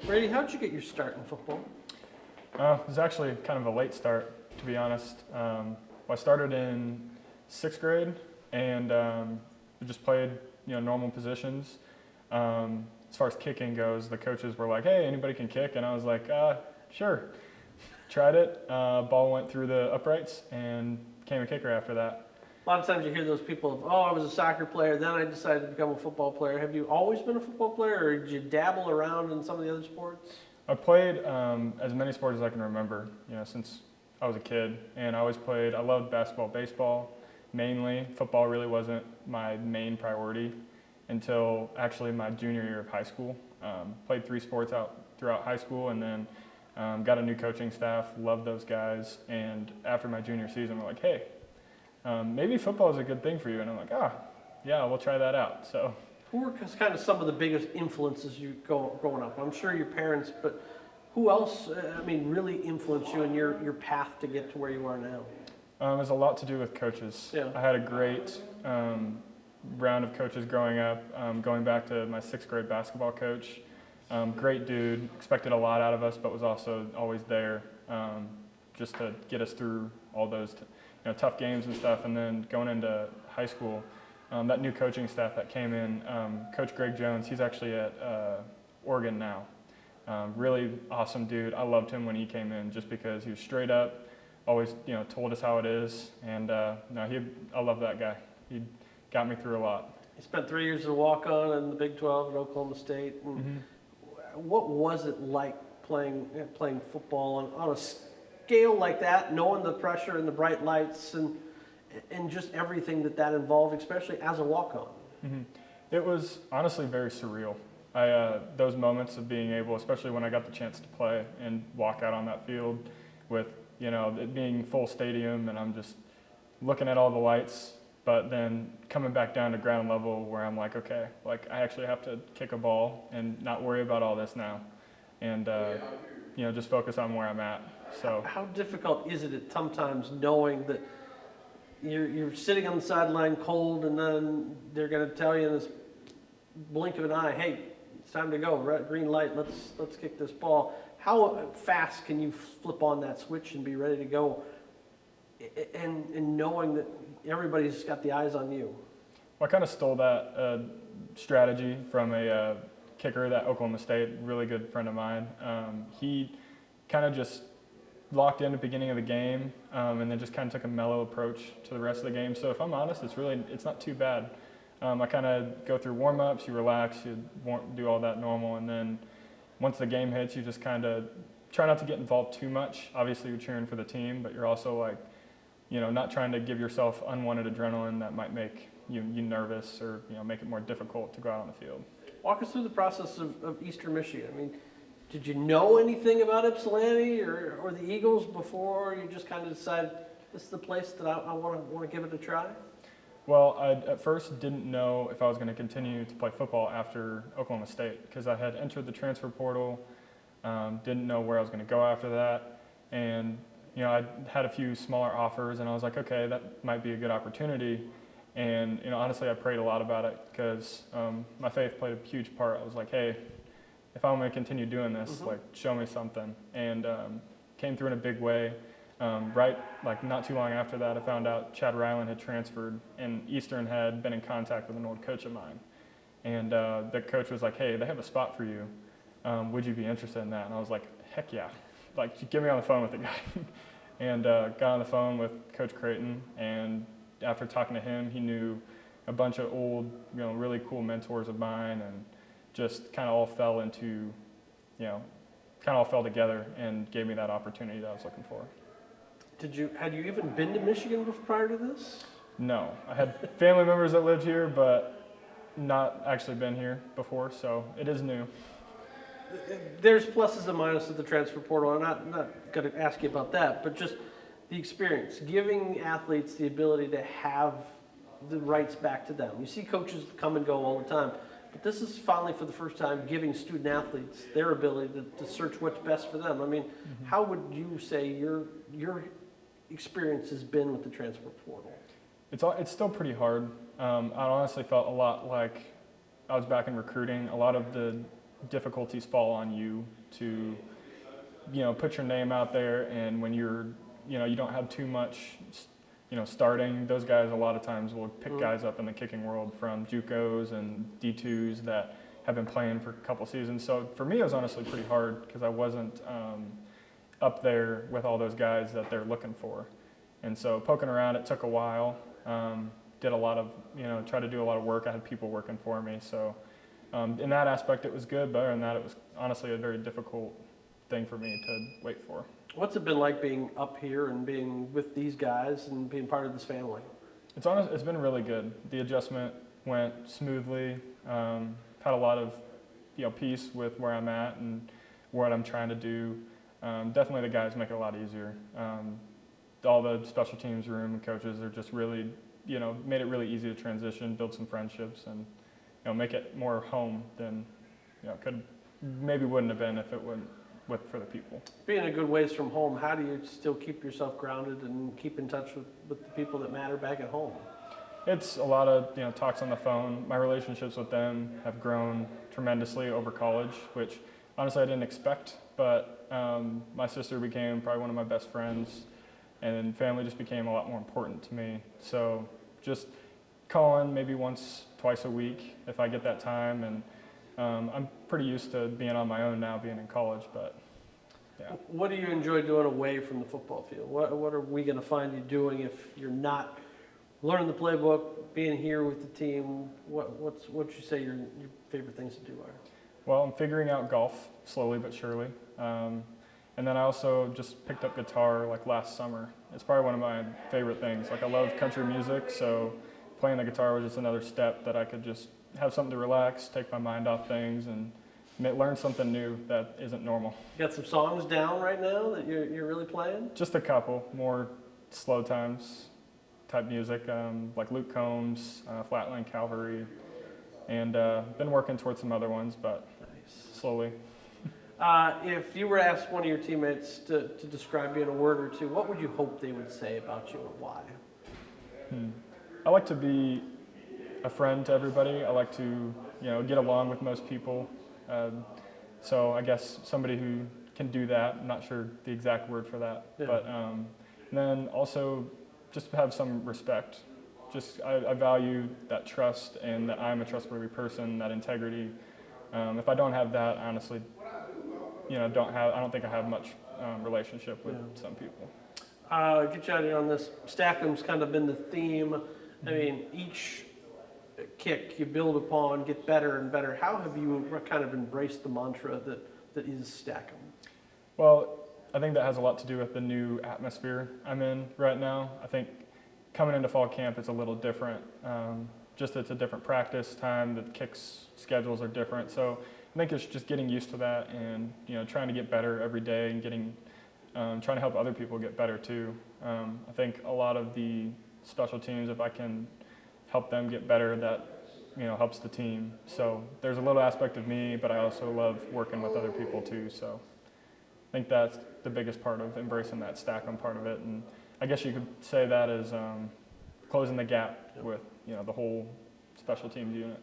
Brady, how'd you get your start in football? It was actually kind of a late start, to be honest. I started in sixth grade and just played, normal positions. As far as kicking goes, the coaches were like, "Hey, anybody can kick," and I was like, "Sure." Tried it. Ball went through the uprights and became a kicker after that. A lot of times you hear those people of, oh, I was a soccer player, then I decided to become a football player. Have you always been a football player, or did you dabble around in some of the other sports? I played as many sports as I can remember, since I was a kid, and I always played. I loved basketball, baseball, mainly. Football really wasn't my main priority until actually my junior year of high school. Played three sports out throughout high school, and then got a new coaching staff. Loved those guys, and after my junior season, we're like, "Hey, maybe football is a good thing for you," and I'm like, yeah, we'll try that out. So. Who were kind of some of the biggest influences growing up? I'm sure your parents, but who else, really influenced you in your path to get to where you are now? It has a lot to do with coaches. Yeah. I had a great round of coaches growing up, going back to my sixth grade basketball coach. Great dude, expected a lot out of us, but was also always there just to get us through all those tough games and stuff. And then going into high school, that new coaching staff that came in, Coach Greg Jones, he's actually at Oregon now. Really awesome dude. I loved him when he came in just because he was straight up, always told us how it is, and I love that guy. He got me through a lot. He spent 3 years as a walk-on in the Big 12 at Oklahoma State. And what was it like playing football on a scale like that, knowing the pressure and the bright lights and just everything that involved, especially as a walk-on? Mm-hmm. It was honestly very surreal. Those moments of being able, especially when I got the chance to play and walk out on that field with, it being full stadium, and I'm just looking at all the lights, but then coming back down to ground level where I'm like, okay, like I actually have to kick a ball and not worry about all this now, and just focus on where I'm at. So how difficult is it at sometimes knowing that you're sitting on the sideline cold, and then they're going to tell you in this blink of an eye, "Hey, it's time to go. Green light. Let's kick this ball." How fast can you flip on that switch and be ready to go, and knowing that everybody's got the eyes on you? Well, I kind of stole that strategy from a kicker at Oklahoma State, really good friend of mine. He kind of just locked in at the beginning of the game, and then just kind of took a mellow approach to the rest of the game. So if I'm honest, it's not too bad. I kind of go through warm-ups, you relax, you won't do all that normal, and then once the game hits, you just kind of try not to get involved too much. Obviously, you're cheering for the team, but you're also like, not trying to give yourself unwanted adrenaline that might make you nervous or make it more difficult to go out on the field. Walk us through the process of Eastern Michigan. Did you know anything about Ypsilanti or the Eagles before you just kind of decided this is the place that I want to give it a try? Well, I at first didn't know if I was going to continue to play football after Oklahoma State because I had entered the transfer portal, didn't know where I was going to go after that, and I had a few smaller offers, and I was like, okay, that might be a good opportunity. And honestly, I prayed a lot about it because my faith played a huge part. I was like, hey, if I'm going to continue doing this, like, show me something. And came through in a big way. Not too long after that, I found out Chad Ryland had transferred, and Eastern had been in contact with an old coach of mine. And the coach was like, hey, they have a spot for you. Would you be interested in that? And I was like, heck yeah. Like, get me on the phone with the guy. And got on the phone with Coach Creighton, and after talking to him, he knew a bunch of old, really cool mentors of mine, and just kind of all fell together and gave me that opportunity that I was looking for. Had you even been to Michigan prior to this? No, I had family members that lived here, but not actually been here before, so it is new. There's pluses and minuses of the transfer portal. I'm not going to ask you about that, but just the experience, giving athletes the ability to have the rights back to them. You see coaches come and go all the time, but this is finally for the first time giving student athletes their ability to search what's best for them. How would you say your experience has been with the transfer portal? It's still pretty hard. I honestly felt a lot like I was back in recruiting. A lot of the difficulties fall on you to, put your name out there. And when you're, you don't have too much, starting, those guys a lot of times will pick guys up in the kicking world from JUCOs and D2s that have been playing for a couple seasons. So for me, it was honestly pretty hard because I wasn't up there with all those guys that they're looking for. And so poking around, it took a while. Did a lot of, tried to do a lot of work. I had people working for me. So in that aspect, it was good. But other than that, it was honestly a very difficult thing for me to wait for. What's it been like being up here and being with these guys and being part of this family? It's been really good. The adjustment went smoothly. Had a lot of, peace with where I'm at and what I'm trying to do. Definitely the guys make it a lot easier. All the special teams room and coaches are just really, made it really easy to transition, build some friendships, and make it more home than wouldn't have been if it wouldn't for the people. Being a good ways from home, how do you still keep yourself grounded and keep in touch with the people that matter back at home? It's a lot of talks on the phone. My relationships with them have grown tremendously over college, which honestly I didn't expect. But my sister became probably one of my best friends, and family just became a lot more important to me. So just calling maybe once, twice a week if I get that time, and I'm pretty used to being on my own now, being in college. But yeah. What do you enjoy doing away from the football field? What are we going to find you doing if you're not learning the playbook, being here with the team? What would you say your favorite things to do are? Well, I'm figuring out golf slowly but surely. And then I also just picked up guitar like last summer. It's probably one of my favorite things. Like I love country music, so playing the guitar was just another step that I could just have something to relax, take my mind off things, and learn something new that isn't normal. You got some songs down right now that you're really playing? Just a couple, more slow times type music, like Luke Combs, Flatland Cavalry, and been working towards some other ones, but slowly. If you were to ask one of your teammates to describe you in a word or two, what would you hope they would say about you and why? I like to be a friend to everybody. I like to, get along with most people. So I guess somebody who can do that. I'm not sure the exact word for that, Yeah. but then also just have some respect. Just I value that trust and that I'm a trustworthy person, that integrity. If I don't have that, honestly, I don't think I have much relationship with some people. Get you out of here on this. Stackham's kind of been the theme. I mean, each kick you build upon, get better and better. How have you kind of embraced the mantra that is Stackham? Well, I think that has a lot to do with the new atmosphere I'm in right now. I think coming into fall camp, it's a little different. It's a different practice time. The kicks schedules are different. So I think it's just getting used to that and trying to get better every day and trying to help other people get better too. I think a lot of the special teams, if I can help them get better, that helps the team. So there's a little aspect of me, but I also love working with other people too. So I think that's the biggest part of embracing that Stackham part of it. And I guess you could say that is closing the gap with the whole special teams unit.